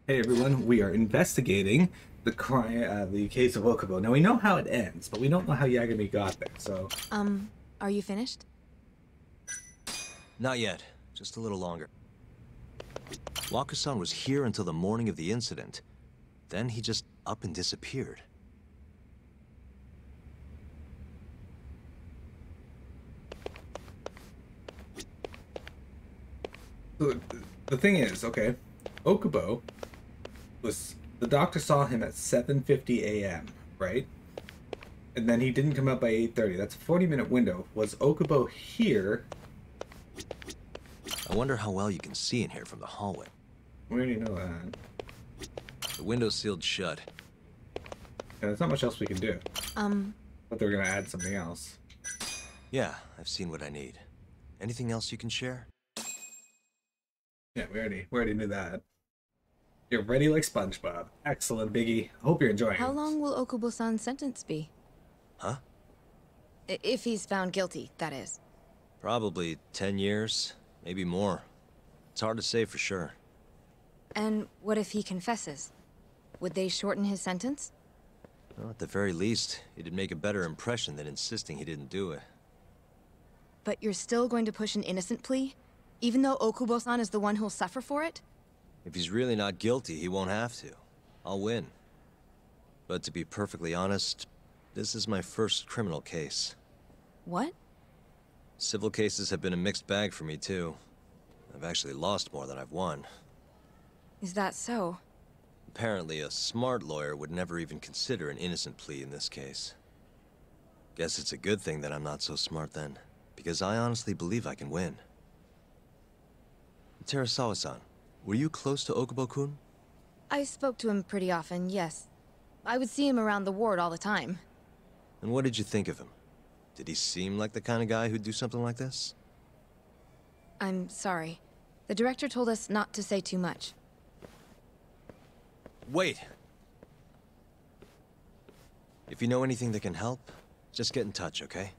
Hey everyone, we are investigating the crime, the case of Okubo. Now we know how it ends, but we don't know how Yagami got there. So, Are you finished? Not yet. Just a little longer. Waka-san was here until the morning of the incident. Then he just up and disappeared. the thing is, okay, Okubo was the doctor saw him at 7:50 a.m., right? And then he didn't come out by 8:30. That's a 40-minute window. Was Okubo here? I wonder how well you can see in here from the hallway. We already know that. The window's sealed shut. Yeah, there's not much else we can do. But they're gonna add something else. Yeah, I've seen what I need. Anything else you can share? Yeah, we already knew that. You're ready like SpongeBob. Excellent, Biggie. Hope you're enjoying How it. long will Okubo-san's sentence be? Huh? If he's found guilty, that is. Probably 10 years, maybe more. It's hard to say for sure. And what if he confesses? Would they shorten his sentence? Well, at the very least, it'd make a better impression than insisting he didn't do it. But you're still going to push an innocent plea? Even though Okubo-san is the one who'll suffer for it? If he's really not guilty, he won't have to. I'll win. But to be perfectly honest, this is my first criminal case. What? Civil cases have been a mixed bag for me, too. I've actually lost more than I've won. Is that so? Apparently, a smart lawyer would never even consider an innocent plea in this case. Guess it's a good thing that I'm not so smart then, because I honestly believe I can win. Terasawa-san, were you close to Okubo-kun? I spoke to him pretty often, yes. I would see him around the ward all the time. And what did you think of him? Did he seem like the kind of guy who'd do something like this? I'm sorry. The director told us not to say too much. Wait! If you know anything that can help, just get in touch, okay?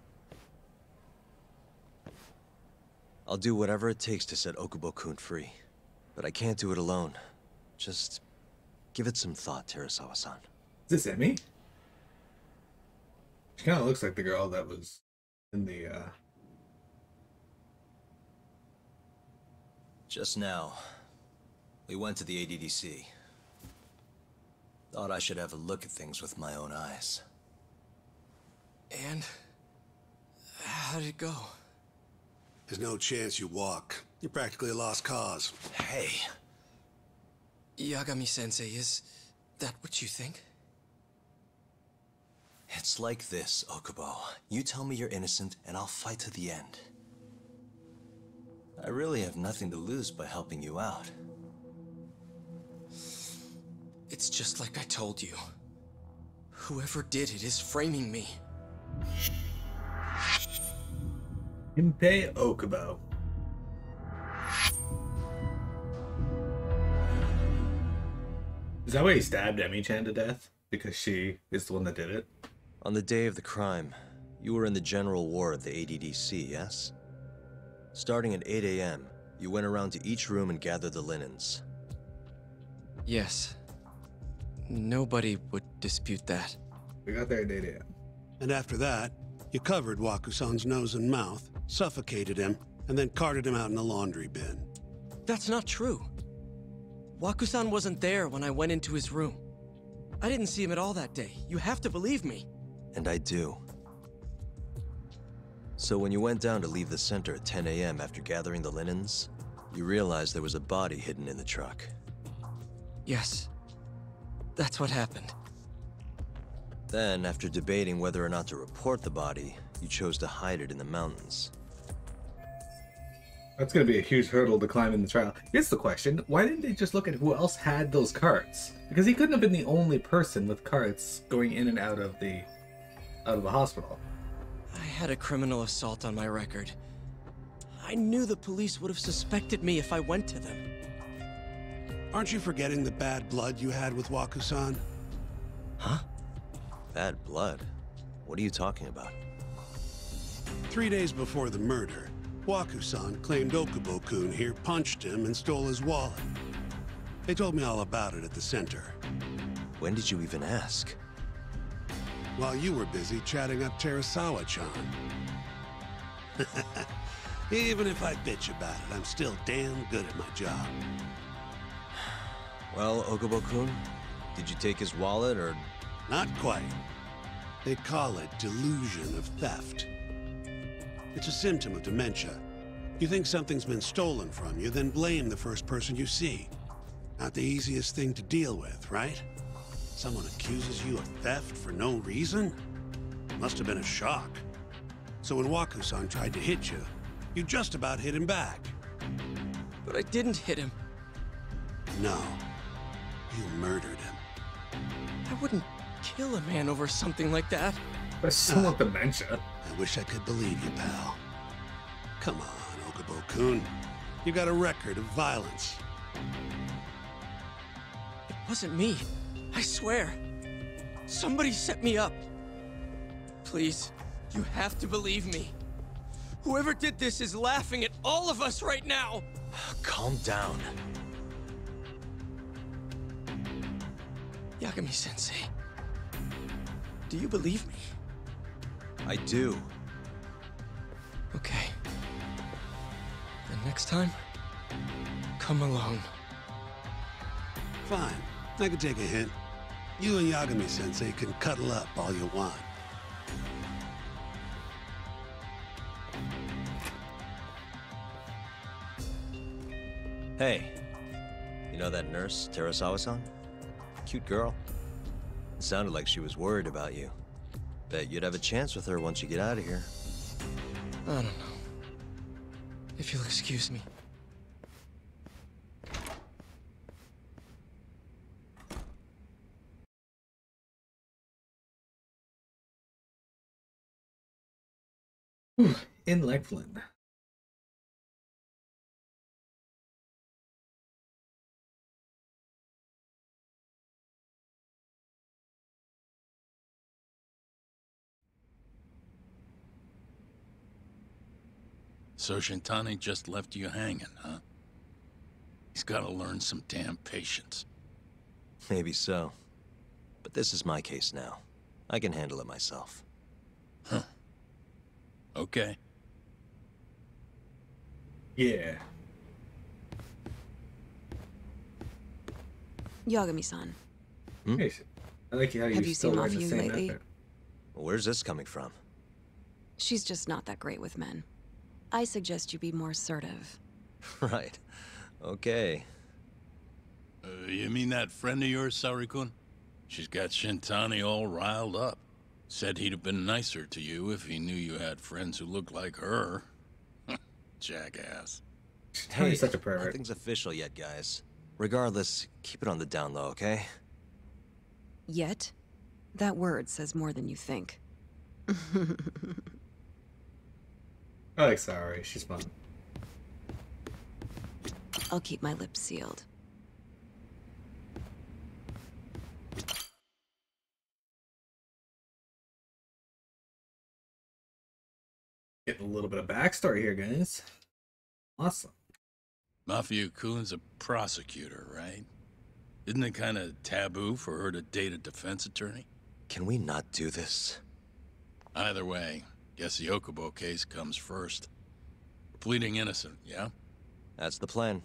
I'll do whatever it takes to set Okubo-kun free. But I can't do it alone. Just give it some thought, Terasawa-san. Is this Emmy? She kind of looks like the girl that was in the, Just now, we went to the ADDC. Thought I should have a look at things with my own eyes. And? How did it go? There's no chance you walk. You're practically a lost cause. Hey! Yagami-sensei, is that what you think? It's like this, Okubo. You tell me you're innocent, and I'll fight to the end. I really have nothing to lose by helping you out. It's just like I told you. Whoever did it is framing me. Impei Okubo. Is that why he stabbed Emi-chan to death? Because she is the one that did it? On the day of the crime, you were in the general ward at the ADDC, yes? Starting at 8 a.m., you went around to each room and gathered the linens. Yes. Nobody would dispute that. We got there at 8 a.m. And after that, you covered Waku-san's nose and mouth, suffocated him, and then carted him out in the laundry bin. That's not true. Waku-san wasn't there when I went into his room. I didn't see him at all that day. You have to believe me. And I do. So when you went down to leave the center at 10 a.m. after gathering the linens, you realized there was a body hidden in the truck. Yes. That's what happened. Then, after debating whether or not to report the body, you chose to hide it in the mountains. That's going to be a huge hurdle to climb in the trial. Here's the question. Why didn't they just look at who else had those carts? Because he couldn't have been the only person with carts going in and out of the hospital. I had a criminal assault on my record. I knew the police would have suspected me if I went to them. Aren't you forgetting the bad blood you had with Waku-san? Huh? Bad blood? What are you talking about? 3 days before the murder, Waku-san claimed Okubo-kun here punched him and stole his wallet. They told me all about it at the center. When did you even ask? While you were busy chatting up Terasawa-chan. Even if I bitch about it, I'm still damn good at my job. Well, Okubo-kun, did you take his wallet, or...? Not quite. They call it delusion of theft. It's a symptom of dementia. You think something's been stolen from you, then blame the first person you see. Not the easiest thing to deal with, right? Someone accuses you of theft for no reason? Must have been a shock. So when Waku-san tried to hit you, you just about hit him back. But I didn't hit him. No. You murdered him. I wouldn't kill a man over something like that. That's still dementia. I wish I could believe you, pal. Come on, Okubo-kun. You got a record of violence. It wasn't me. I swear. Somebody set me up. Please, you have to believe me. Whoever did this is laughing at all of us right now. Calm down. Yagami-sensei, do you believe me? I do. Okay. Then next time, come alone. Fine. I can take a hint. You and Yagami-sensei can cuddle up all you want. Hey, you know that nurse, Terasawa-san? Cute girl. It sounded like she was worried about you. Bet you'd have a chance with her once you get out of here. I don't know. If you'll excuse me. In Lakeland. So Shintani just left you hanging, huh? He's gotta learn some damn patience. Maybe so. But this is my case now. I can handle it myself. Huh. Okay. Yeah. Yagami-san, Hey, I like how Have you you still seen wearing the Mafia same lately? outfit. Well, where's this coming from? she's just not that great with men. I suggest you be more assertive. Right. Okay. You mean that friend of yours, Saori-kun? She's got Shintani all riled up. Said he'd have been nicer to you if he knew you had friends who looked like her. Jackass. Hey, such a pervert. Nothing's official yet, guys. Regardless, keep it on the down low, okay? Yet? That word says more than you think. I like Saori. She's fun. I'll keep my lips sealed. Getting a little bit of backstory here, guys. Awesome. Mafia-kun's a prosecutor, right? Isn't it kind of taboo for her to date a defense attorney? Can we not do this? Either way, guess the Okubo case comes first. Pleading innocent, yeah? That's the plan.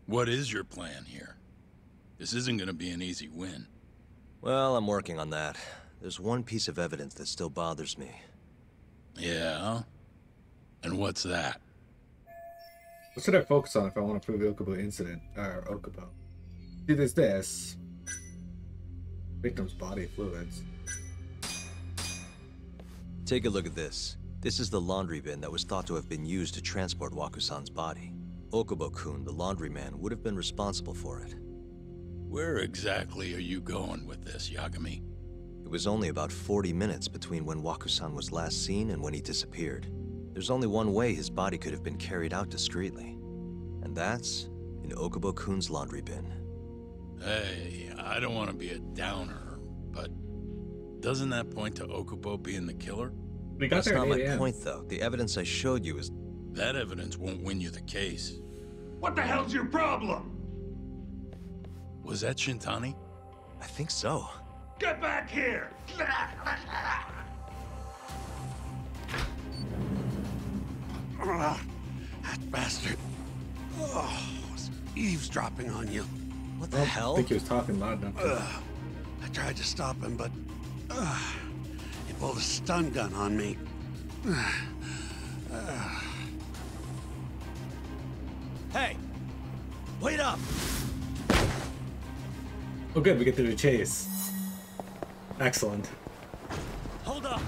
What is your plan here? This isn't gonna be an easy win. Well, I'm working on that. There's one piece of evidence that still bothers me. Yeah? And what's that? What should I focus on if I want to prove the Okubo incident? Or Okubo. See, there's this. Victim's body fluids. Take a look at this. This is the laundry bin that was thought to have been used to transport Waku-san's body. Okubo-kun, the laundryman, would have been responsible for it. Where exactly are you going with this, Yagami? It was only about 40 minutes between when Waku-san was last seen and when he disappeared. There's only one way his body could have been carried out discreetly. And that's in Okubo-kun's laundry bin. Hey, I don't want to be a downer, but doesn't that point to Okubo being the killer? We got That's there not at my 8 a.m. point, though. The evidence I showed you is... That evidence won't win you the case. What the hell's your problem? Was that Shintani? I think so. Get back here! That bastard. Oh, was eavesdropping on you. What I the don't hell? think he was talking loud enough. I tried to stop him, but he pulled a stun gun on me. Hey! Wait up! Oh good, we get through the chase. Excellent. Hold up!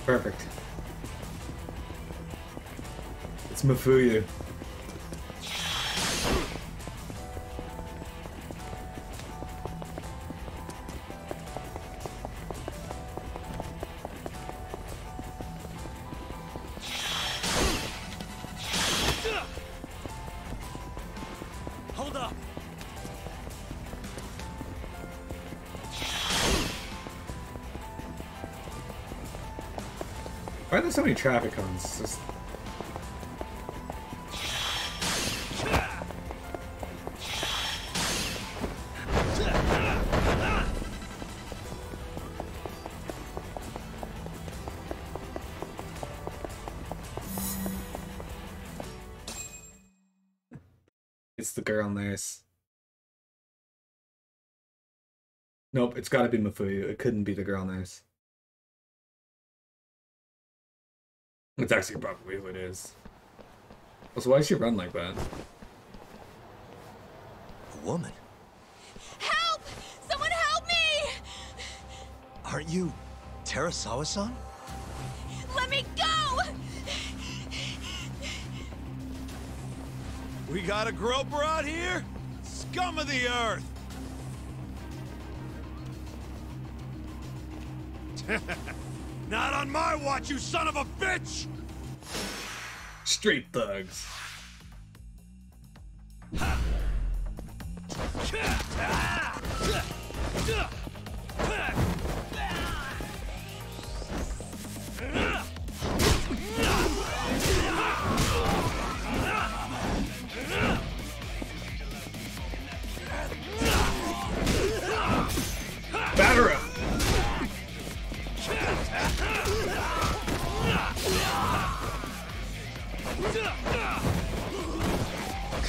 Perfect. It's Mafuyu. Hold up! Why are there so many traffic cones? It's just... It's the girl nurse. Nope, it's gotta be Mafuyu. It couldn't be the girl nurse. It's actually probably who it is. Also, why does she run like that? A woman? Help! Someone help me! Aren't you Terasawa-san? Let me go! We got a groper out here? Scum of the earth! Not on my watch, you son of a bitch! Street thugs. Batter up.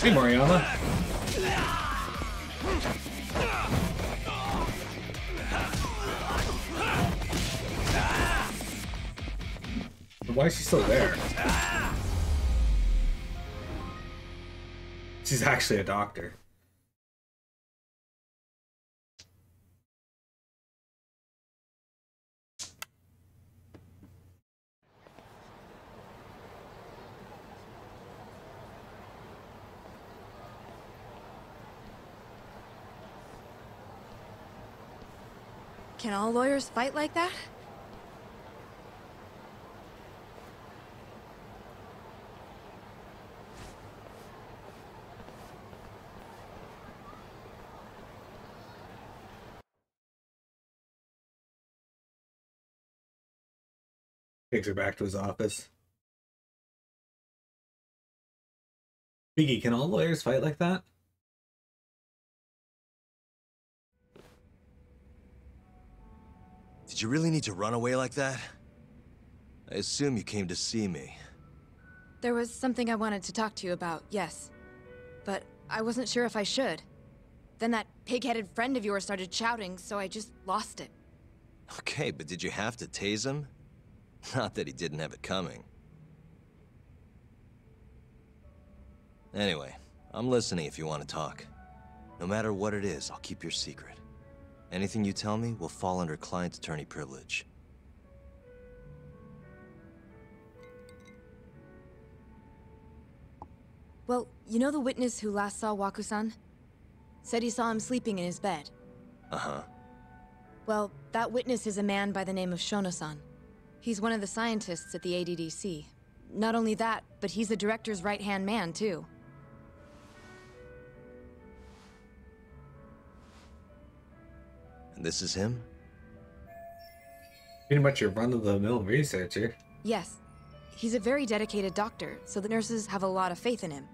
Hey, Mariana. Why is she still there? She's actually a doctor. Can all lawyers fight like that? Takes her back to his office. Biggie, can all lawyers fight like that? Did you really need to run away like that? I assume you came to see me. There was something I wanted to talk to you about, yes. But I wasn't sure if I should. Then that pig-headed friend of yours started shouting, so I just lost it. Okay, but did you have to tase him? Not that he didn't have it coming. Anyway, I'm listening if you want to talk. No matter what it is, I'll keep your secret. Anything you tell me will fall under client attorney privilege. Well, you know the witness who last saw Waku-san? Said he saw him sleeping in his bed. Uh-huh. Well, that witness is a man by the name of Shono-san. He's one of the scientists at the ADDC. Not only that, but he's the director's right-hand man, too. And this is him? Pretty much your run-of-the-mill researcher. Yes. He's a very dedicated doctor, so the nurses have a lot of faith in him.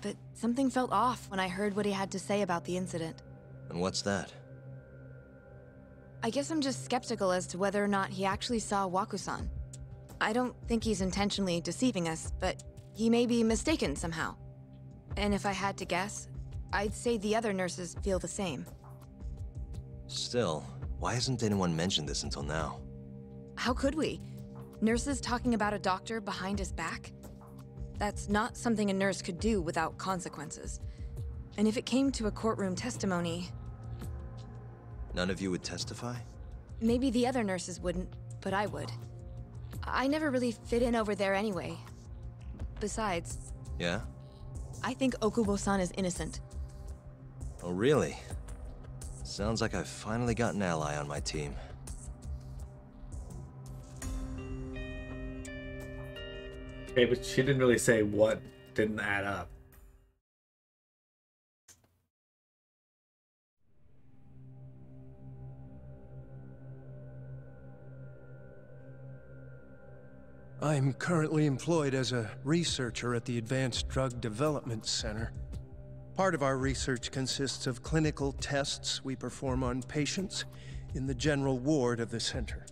But something felt off when I heard what he had to say about the incident. And what's that? I guess I'm just skeptical as to whether or not he actually saw Waku-san. I don't think he's intentionally deceiving us, but he may be mistaken somehow. And if I had to guess, I'd say the other nurses feel the same. Still, why hasn't anyone mentioned this until now? How could we? Nurses talking about a doctor behind his back? That's not something a nurse could do without consequences. And if it came to a courtroom testimony... None of you would testify? Maybe the other nurses wouldn't, but I would. I never really fit in over there anyway. Besides... Yeah? I think Okubo-san is innocent. Oh, really? Sounds like I've finally got an ally on my team. Okay, but she didn't really say what didn't add up. I'm currently employed as a researcher at the Advanced Drug Development Center. Part of our research consists of clinical tests we perform on patients in the general ward of the center.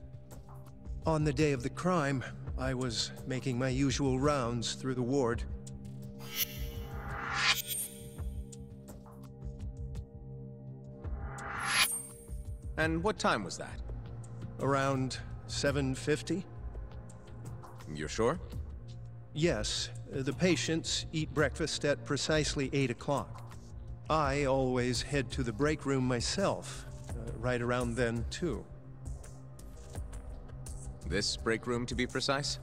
On the day of the crime, I was making my usual rounds through the ward. And what time was that? Around 7:50? You're sure? Yes, the patients eat breakfast at precisely 8 o'clock. I always head to the break room myself, right around then, too. This break room, to be precise?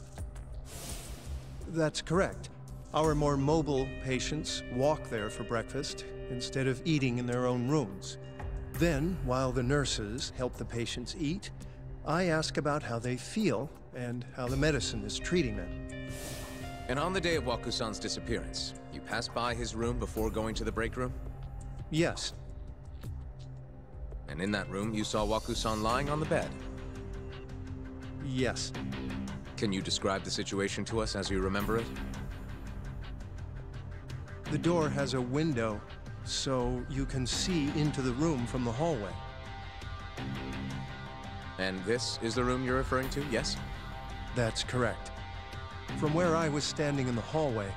That's correct. Our more mobile patients walk there for breakfast instead of eating in their own rooms. Then, while the nurses help the patients eat, I ask about how they feel and how the medicine is treating them. And on the day of Waku-san's disappearance, you passed by his room before going to the break room? Yes. And in that room, you saw Waku-san lying on the bed? Yes. Can you describe the situation to us as you remember it? The door has a window, so you can see into the room from the hallway. And this is the room you're referring to, yes? That's correct. From where I was standing in the hallway,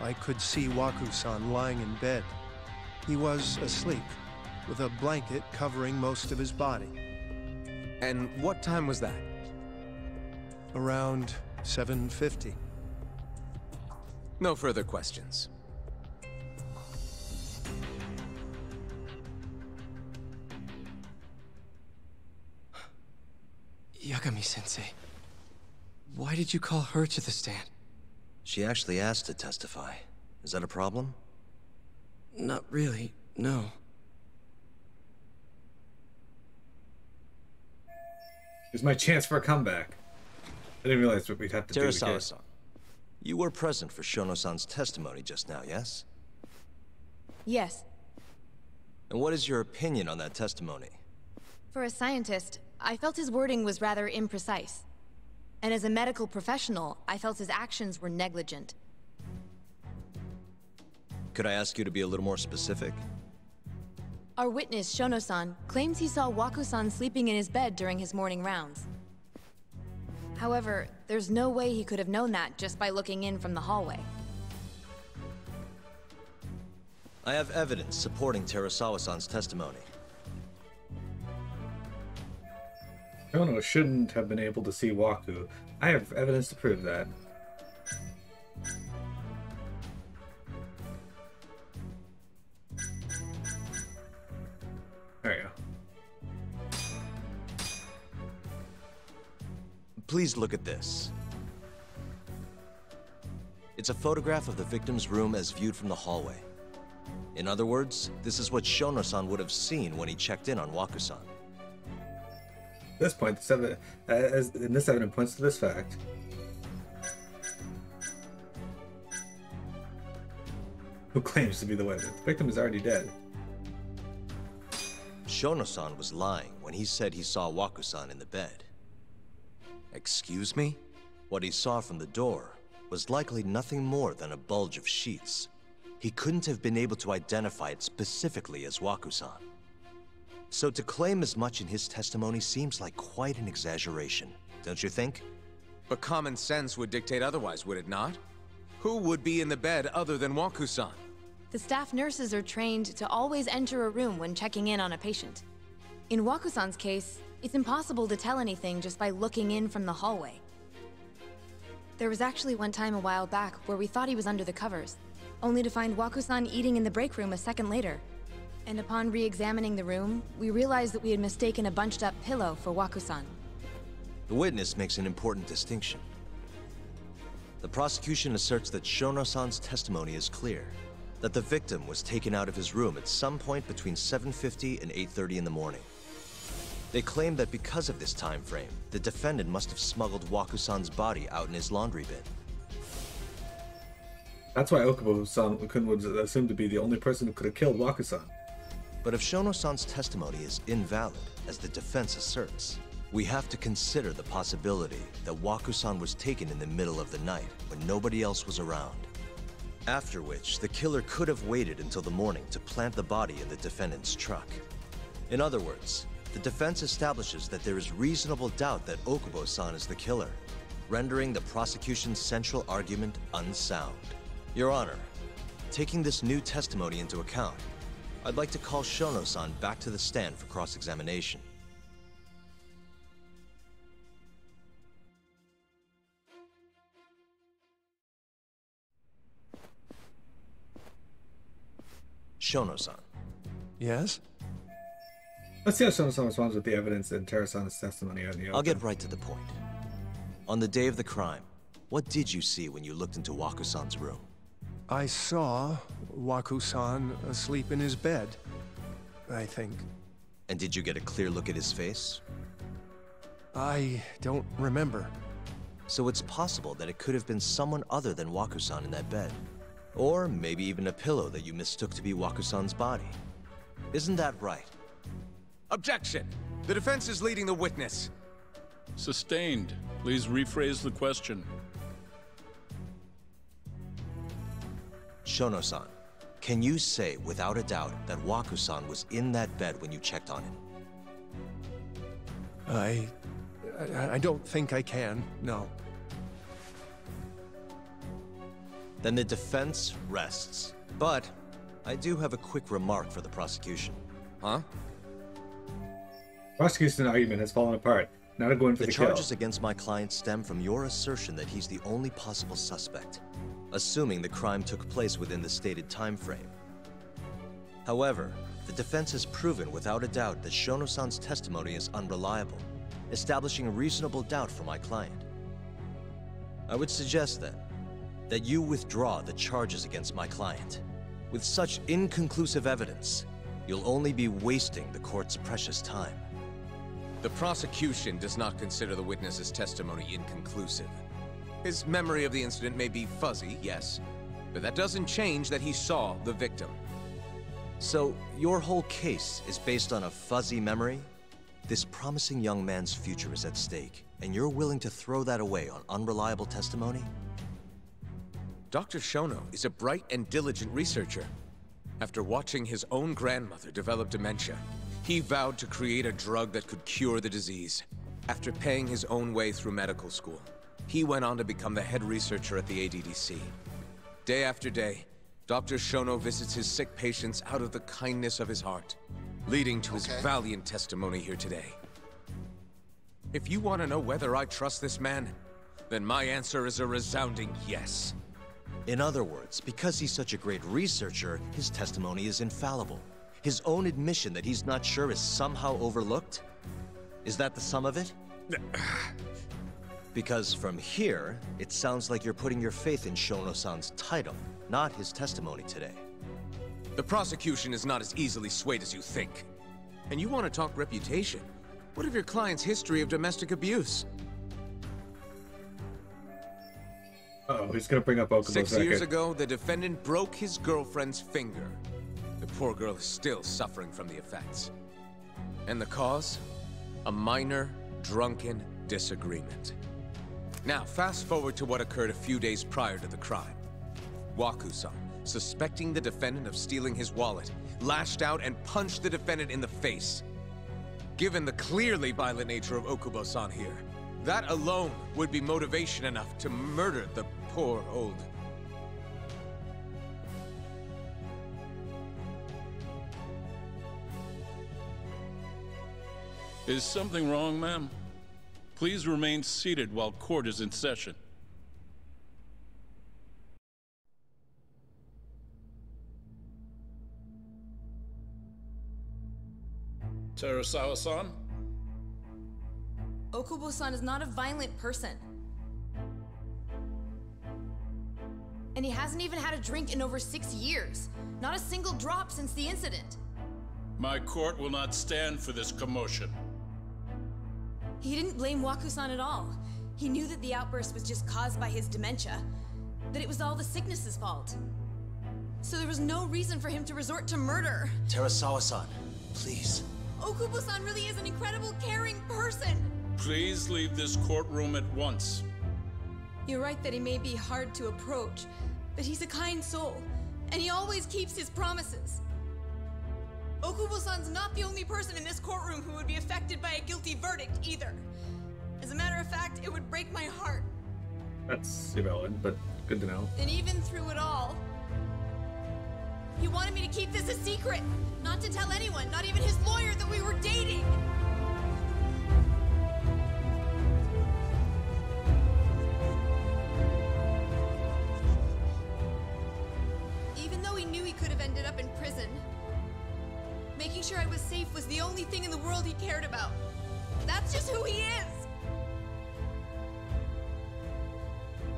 I could see Waku-san lying in bed. He was asleep, with a blanket covering most of his body. And what time was that? Around 7:50. No further questions. Yagami-sensei, why did you call her to the stand? She actually asked to testify. Is that a problem? Not really, no. Here's my chance for a comeback. I didn't realize what we'd have to do. Terasawa-san, you were present for Shono-san's testimony just now, yes? Yes. And what is your opinion on that testimony? For a scientist, I felt his wording was rather imprecise. And as a medical professional, I felt his actions were negligent. Could I ask you to be a little more specific? Our witness, Shono-san, claims he saw Waku-san sleeping in his bed during his morning rounds. However, there's no way he could have known that just by looking in from the hallway. I have evidence supporting Terasawa-san's testimony. Shono shouldn't have been able to see Waku. I have evidence to prove that. There you go. Please look at this. It's a photograph of the victim's room as viewed from the hallway. In other words, this is what Shono-san would have seen when he checked in on Waku-san. At this point, this evidence points to this fact. Who claims to be the witness? The victim is already dead. Shono-san was lying when he said he saw Waku-san in the bed. Excuse me? What he saw from the door was likely nothing more than a bulge of sheets. He couldn't have been able to identify it specifically as Wakusan. So to claim as much in his testimony seems like quite an exaggeration, don't you think? But common sense would dictate otherwise, would it not? Who would be in the bed other than Wakusan? The staff nurses are trained to always enter a room when checking in on a patient. In Wakusan's case, it's impossible to tell anything just by looking in from the hallway. There was actually one time a while back where we thought he was under the covers, only to find Wakusan eating in the break room a second later. And upon re-examining the room, we realized that we had mistaken a bunched-up pillow for Wakusan. The witness makes an important distinction. The prosecution asserts that Shono-san's testimony is clear, that the victim was taken out of his room at some point between 7:50 and 8:30 in the morning. They claim that because of this time frame, the defendant must have smuggled Wakusan's body out in his laundry bin. That's why Okubo-san was assumed to be the only person who could have killed Wakusan. But if Shono-san's testimony is invalid, as the defense asserts, we have to consider the possibility that Wakusan was taken in the middle of the night when nobody else was around. After which, the killer could have waited until the morning to plant the body in the defendant's truck. In other words, the defense establishes that there is reasonable doubt that Okubo-san is the killer, rendering the prosecution's central argument unsound. Your Honor, taking this new testimony into account, I'd like to call Shono-san back to the stand for cross-examination. Shono-san. Yes? Let's see how Shono-san responds with the evidence and Terasana's testimony on the open. I'll get right to the point. On the day of the crime, what did you see when you looked into Wakusan's room? I saw Wakusan asleep in his bed, I think. And did you get a clear look at his face? I don't remember. So it's possible that it could have been someone other than Wakusan in that bed. Or maybe even a pillow that you mistook to be Wakusan's body. Isn't that right? Objection! The defense is leading the witness. Sustained. Please rephrase the question. Shono-san, can you say without a doubt that Wakusan was in that bed when you checked on him? I don't think I can, no. Then the defense rests. But I do have a quick remark for the prosecution. Huh? Prosecution argument has fallen apart. Now to go in for the kill. The charges against my client stem from your assertion that he's the only possible suspect, assuming the crime took place within the stated time frame. However, the defense has proven without a doubt that Shono-san's testimony is unreliable, establishing a reasonable doubt for my client. I would suggest then that you withdraw the charges against my client. With such inconclusive evidence, you'll only be wasting the court's precious time. The prosecution does not consider the witness's testimony inconclusive. His memory of the incident may be fuzzy, yes, but that doesn't change that he saw the victim. So, your whole case is based on a fuzzy memory? This promising young man's future is at stake, and you're willing to throw that away on unreliable testimony? Dr. Shono is a bright and diligent researcher. After watching his own grandmother develop dementia, he vowed to create a drug that could cure the disease. After paying his own way through medical school, he went on to become the head researcher at the ADDC. Day after day, Dr. Shono visits his sick patients out of the kindness of his heart, leading to his valiant testimony here today. If you want to know whether I trust this man, then my answer is a resounding yes. In other words, because he's such a great researcher, his testimony is infallible. His own admission that he's not sure is somehow overlooked? Is that the sum of it? Because from here, it sounds like you're putting your faith in Shono-san's title, not his testimony today. The prosecution is not as easily swayed as you think. And you want to talk reputation? What of your client's history of domestic abuse? Uh-oh, he's gonna bring up Okubo's 6 years record. ago, the defendant broke his girlfriend's finger. The poor girl is still suffering from the effects. And the cause? A minor, drunken disagreement. Now, fast forward to what occurred a few days prior to the crime. Waku-san, suspecting the defendant of stealing his wallet, lashed out and punched the defendant in the face. Given the clearly violent nature of Okubo-san here, that alone would be motivation enough to murder the poor old... Is something wrong, ma'am? Please remain seated while court is in session. Terasawa-san? Okubo-san is not a violent person. And he hasn't even had a drink in over 6 years. Not a single drop since the incident. My court will not stand for this commotion. He didn't blame Waku-san at all. He knew that the outburst was just caused by his dementia, that it was all the sickness's fault. So there was no reason for him to resort to murder. Terasawa-san, please. Okubo-san really is an incredible, caring person. Please leave this courtroom at once. You're right that he may be hard to approach, but he's a kind soul, and he always keeps his promises. Okubo-san's not the only person in this courtroom who would be affected by a guilty verdict, either. As a matter of fact, it would break my heart. That's irrelevant, but good to know. And even through it all, he wanted me to keep this a secret, not to tell anyone, not even his lawyer, that we were dating. Even though he knew he could have ended up in prison, making sure I was safe was the only thing in the world he cared about. That's just who he is!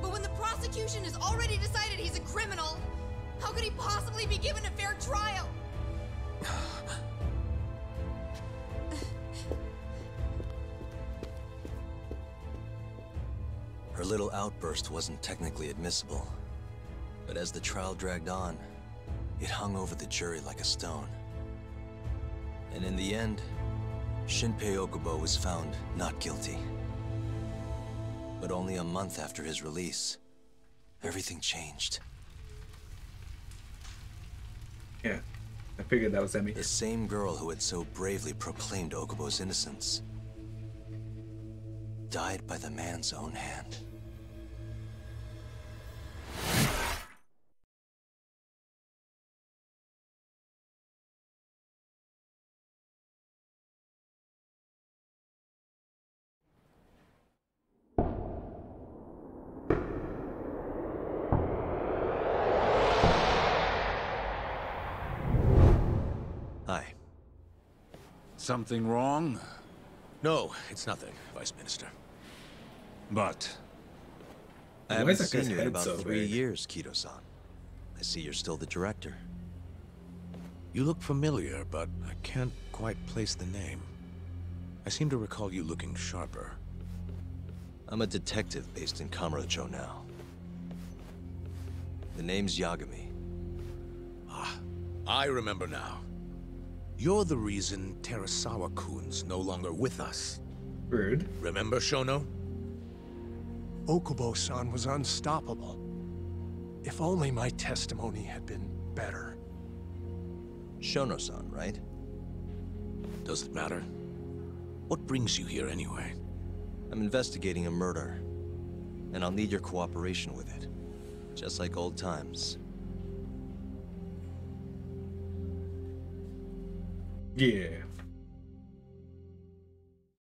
But when the prosecution has already decided he's a criminal, how could he possibly be given a fair trial? Her little outburst wasn't technically admissible, but as the trial dragged on, it hung over the jury like a stone. And in the end, Shinpei Okubo was found not guilty. But only a month after his release, everything changed. Yeah, I figured that was Emmy. The same girl who had so bravely proclaimed Okubo's innocence died by the man's own hand. Hi. Something wrong? No, it's nothing, Vice Minister. But... I Why haven't is that guy's seen you in head about so 3 big? years, Kido-san. I see you're still the director. You look familiar, but I can't quite place the name. I seem to recall you looking sharper. I'm a detective based in Kamurocho now. The name's Yagami. Ah, I remember now. You're the reason Terasawa-kun's no longer with us. Rude. Remember, Shono? Okubo-san was unstoppable. If only my testimony had been better. Shono-san, right? Does it matter? What brings you here anyway? I'm investigating a murder, and I'll need your cooperation with it. Just like old times. Yeah.